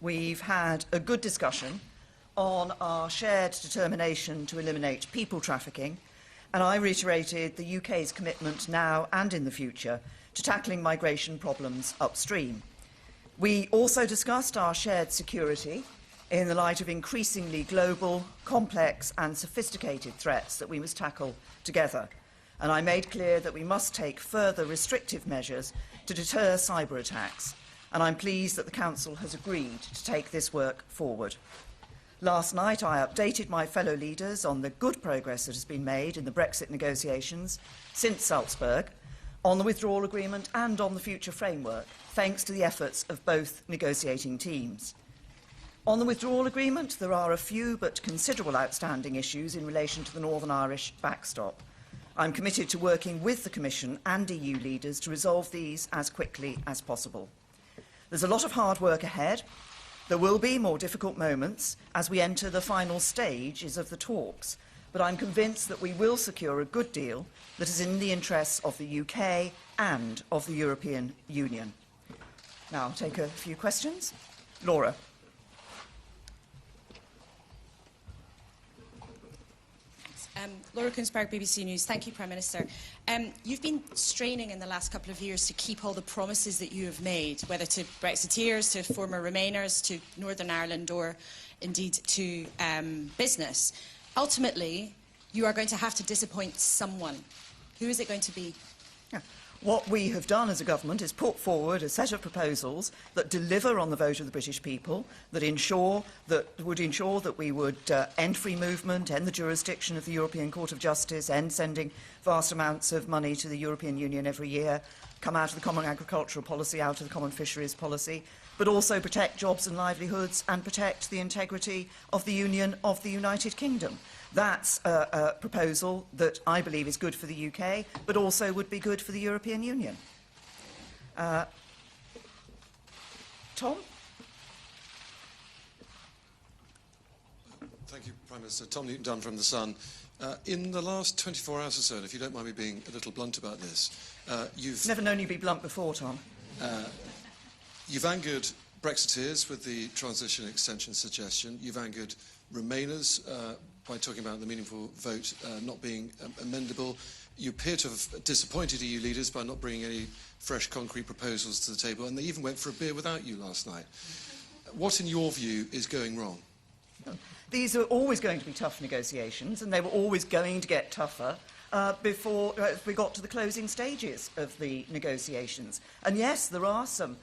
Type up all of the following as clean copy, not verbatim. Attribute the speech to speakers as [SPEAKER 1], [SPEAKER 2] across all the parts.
[SPEAKER 1] we've had a good discussion on our shared determination to eliminate people trafficking, and I reiterated the UK's commitment now and in the future to tackling migration problems upstream. We also discussed our shared security in the light of increasingly global, complex and sophisticated threats that we must tackle together. And I made clear that we must take further restrictive measures to deter cyber attacks. And I'm pleased that the Council has agreed to take this work forward. Last night, I updated my fellow leaders on the good progress that has been made in the Brexit negotiations since Salzburg, on the withdrawal agreement and on the future framework, thanks to the efforts of both negotiating teams. On the withdrawal agreement, there are a few but considerable outstanding issues in relation to the Northern Irish backstop. I'm committed to working with the Commission and EU leaders to resolve these as quickly as possible. There's a lot of hard work ahead. There will be more difficult moments as we enter the final stages of the talks, but I'm convinced that we will secure a good deal that is in the interests of the UK and of the European Union. Now I'll take a few questions. Laura.
[SPEAKER 2] Laura Kunsberg, BBC News. Thank you, Prime Minister. You've been straining in the last couple of years to keep all the promises that you have made, whether to Brexiteers, to former Remainers, to Northern Ireland, or indeed to business. Ultimately, you are going to have to disappoint someone. Who is it going to be?
[SPEAKER 1] Yeah. What we have done as a government is put forward a set of proposals that deliver on the vote of the British people, that would ensure that we would end free movement, end the jurisdiction of the European Court of Justice, end sending vast amounts of money to the European Union every year, come out of the Common Agricultural Policy, out of the Common Fisheries Policy, but also protect jobs and livelihoods and protect the integrity of the Union of the United Kingdom. That's a proposal that I believe is good for the UK, but also would be good for the European Union. Tom?
[SPEAKER 3] Thank you, Prime Minister. Tom Newton-Dunn from The Sun. In the last 24 hours or so, and if you don't mind me being a little blunt about this, you've...
[SPEAKER 1] Never known you be blunt before, Tom.
[SPEAKER 3] You've angered Brexiteers with the transition extension suggestion. You've angered Remainers by talking about the meaningful vote not being amendable. You appear to have disappointed EU leaders by not bringing any fresh, concrete proposals to the table, and they even went for a beer without you last night. What, in your view, is going wrong?
[SPEAKER 1] These are always going to be tough negotiations, and they were always going to get tougher before we got to the closing stages of the negotiations. And yes, there are some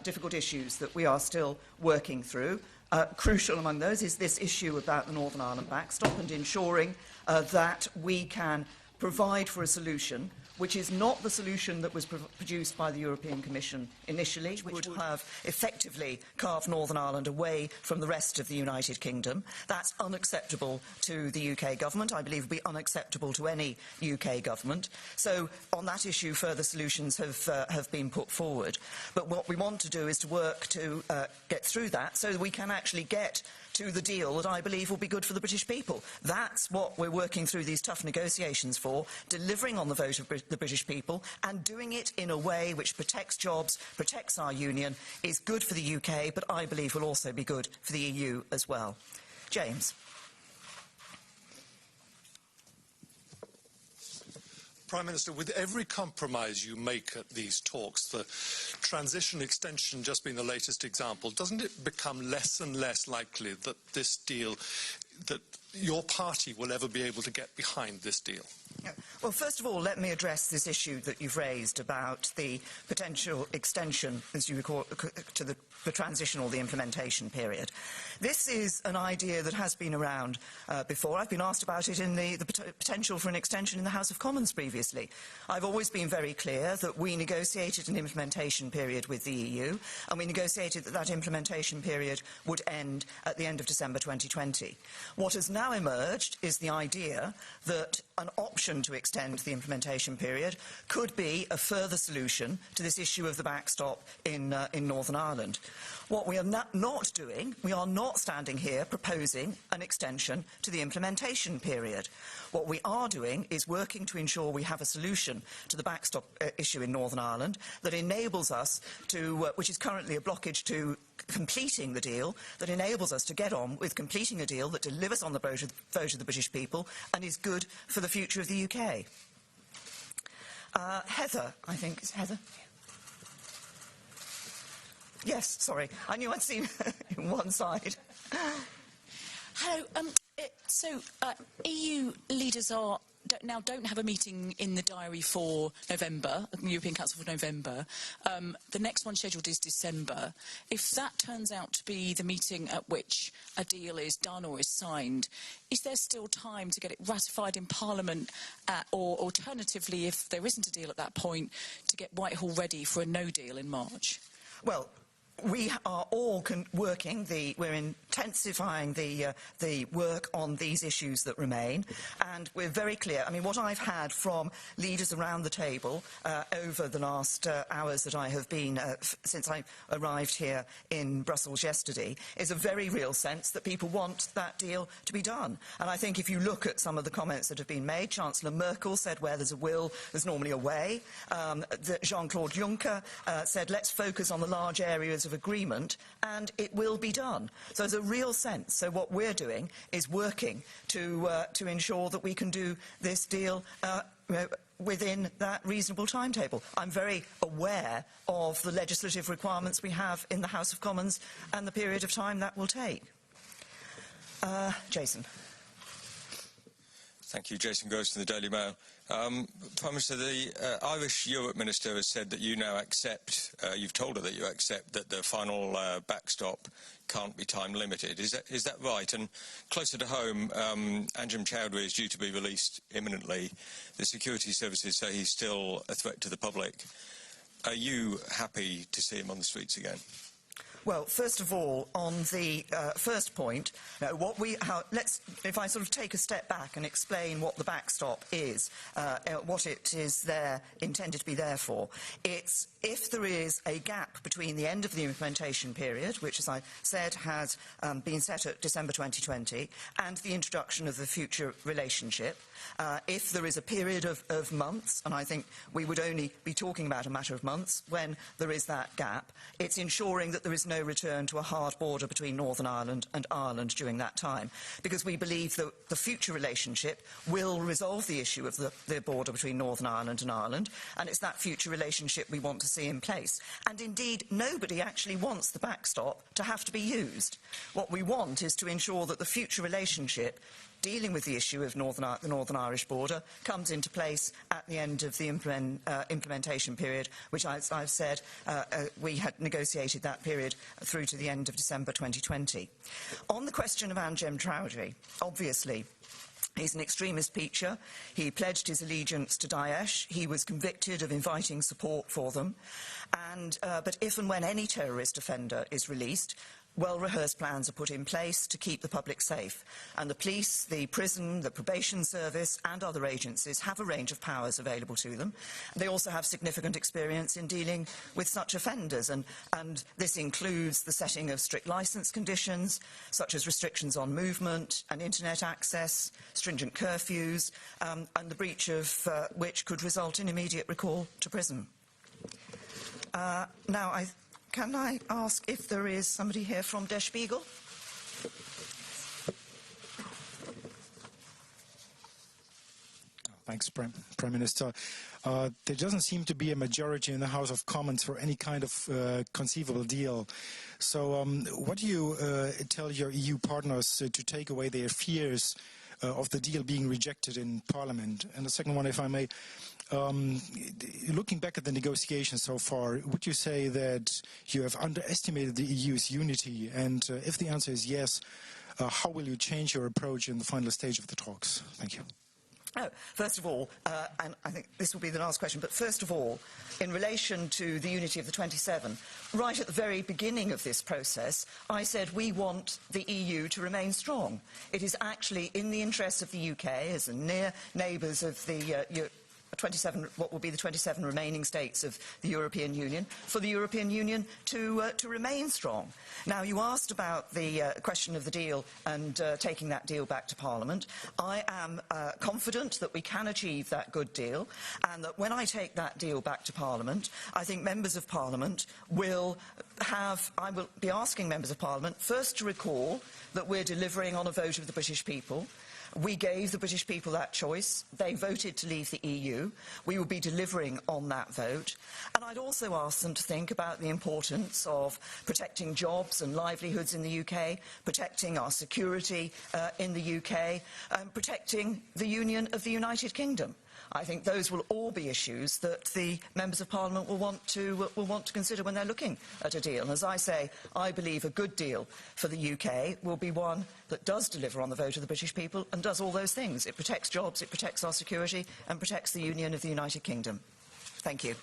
[SPEAKER 1] difficult issues that we are still working through. Crucial among those is this issue about the Northern Ireland backstop and ensuring that we can provide for a solution which is not the solution that was produced by the European Commission initially, which would have effectively carved Northern Ireland away from the rest of the United Kingdom. That's unacceptable to the UK government. I believe would be unacceptable to any UK government. So on that issue, further solutions have been put forward. But what we want to do is to work to get through that so that we can actually get to the deal that I believe will be good for the British people. That's what we're working through these tough negotiations for, delivering on the vote of the British people and doing it in a way which protects jobs, protects our union, is good for the UK, but I believe will also be good for the EU as well. James.
[SPEAKER 4] Prime Minister, with every compromise you make at these talks, the transition extension just being the latest example, doesn't it become less and less likely that this deal, that your party will ever be able to get behind this deal?
[SPEAKER 1] Well, first of all, let me address this issue that you've raised about the potential extension, as you recall, to the transition or the implementation period. This is an idea that has been around before. I've been asked about it in the potential for an extension in the House of Commons previously. I've always been very clear that we negotiated an implementation period with the EU, and we negotiated that that implementation period would end at the end of December 2020. What has now emerged is the idea that an option to extend the implementation period could be a further solution to this issue of the backstop in Northern Ireland. What we are not doing, we are not standing here proposing an extension to the implementation period. What we are doing is working to ensure we have a solution to the backstop issue in Northern Ireland that enables us to, which is currently a blockage to completing the deal, that enables us to get on with completing a deal that delivers on the vote of the British people and is good for the future of the UK. Heather, I think. Is Heather? Yes, sorry. I knew I'd seen one side.
[SPEAKER 5] Hello. EU leaders don't have a meeting in the diary for November, the European Council for November. The next one scheduled is December. If that turns out to be the meeting at which a deal is done or is signed, is there still time to get it ratified in Parliament, or alternatively, if there isn't a deal at that point, to get Whitehall ready for a no deal in March?
[SPEAKER 1] Well, we are all working. We're intensifying the work on these issues that remain, and we're very clear. I mean, what I've had from leaders around the table over the last hours that I have been since I arrived here in Brussels yesterday is a very real sense that people want that deal to be done. And I think if you look at some of the comments that have been made, Chancellor Merkel said, "Where there's a will, there's normally a way." Jean-Claude Juncker said, "Let's focus on the large areas of agreement," and it will be done. So there's a real sense. So what we're doing is working to ensure that we can do this deal within that reasonable timetable. I'm very aware of the legislative requirements we have in the House of Commons and the period of time that will take. Jason.
[SPEAKER 6] Thank you. Jason Gross from the Daily Mail. Prime Minister, the Irish Europe Minister has said that you now accept, you've told her that you accept that the final backstop can't be time limited. Is that right? And closer to home, Anjem Choudhury is due to be released imminently. The security services say he's still a threat to the public. Are you happy to see him on the streets again?
[SPEAKER 1] Well, first of all, on the first point, if I sort of take a step back and explain what the backstop is, what it is intended to be there for, it's if there is a gap between the end of the implementation period, which, as I said, has been set at December 2020, and the introduction of the future relationship, if there is a period of months, and I think we would only be talking about a matter of months when there is that gap, it's ensuring that there is no return to a hard border between Northern Ireland and Ireland during that time, because we believe that the future relationship will resolve the issue of the border between Northern Ireland and Ireland, and it's that future relationship we want to see in place. And indeed, nobody actually wants the backstop to have to be used. What we want is to ensure that the future relationship dealing with the issue of the Northern Irish border comes into place at the end of the implementation period, which, as I've said, we had negotiated that period through to the end of December 2020. On the question of Anjem Choudhury, obviously, he's an extremist preacher. He pledged his allegiance to Daesh. He was convicted of inviting support for them. But if and when any terrorist offender is released, well-rehearsed plans are put in place to keep the public safe. And the police, the prison, the probation service and other agencies have a range of powers available to them. They also have significant experience in dealing with such offenders. And this includes the setting of strict licence conditions, such as restrictions on movement and internet access, stringent curfews, and the breach of which could result in immediate recall to prison. Can I ask if there is somebody here from Der Spiegel?
[SPEAKER 7] Thanks, Prime Minister. There doesn't seem to be a majority in the House of Commons for any kind of conceivable deal. So what do you tell your EU partners to take away their fears of the deal being rejected in Parliament? And the second one, if I may, looking back at the negotiations so far, would you say that you have underestimated the EU's unity? And if the answer is yes, how will you change your approach in the final stage of the talks? Thank you.
[SPEAKER 1] First of all, and I think this will be the last question, but first of all, in relation to the unity of the 27, right at the very beginning of this process, I said we want the EU to remain strong. It is actually in the interests of the UK, as the near neighbours of the what will be the 27 remaining states of the European Union, for the European Union to remain strong. Now, you asked about the question of the deal and taking that deal back to Parliament. I am confident that we can achieve that good deal, and that when I take that deal back to Parliament, I think members of Parliament I will be asking members of Parliament first to recall that we're delivering on a vote of the British people. We gave the British people that choice. They voted to leave the EU. We will be delivering on that vote. And I'd also ask them to think about the importance of protecting jobs and livelihoods in the UK, protecting our security in the UK, and protecting the Union of the United Kingdom. I think those will all be issues that the members of Parliament will want to consider when they're looking at a deal. And as I say, I believe a good deal for the UK will be one that does deliver on the vote of the British people and does all those things. It protects jobs, it protects our security, and protects the Union of the United Kingdom. Thank you.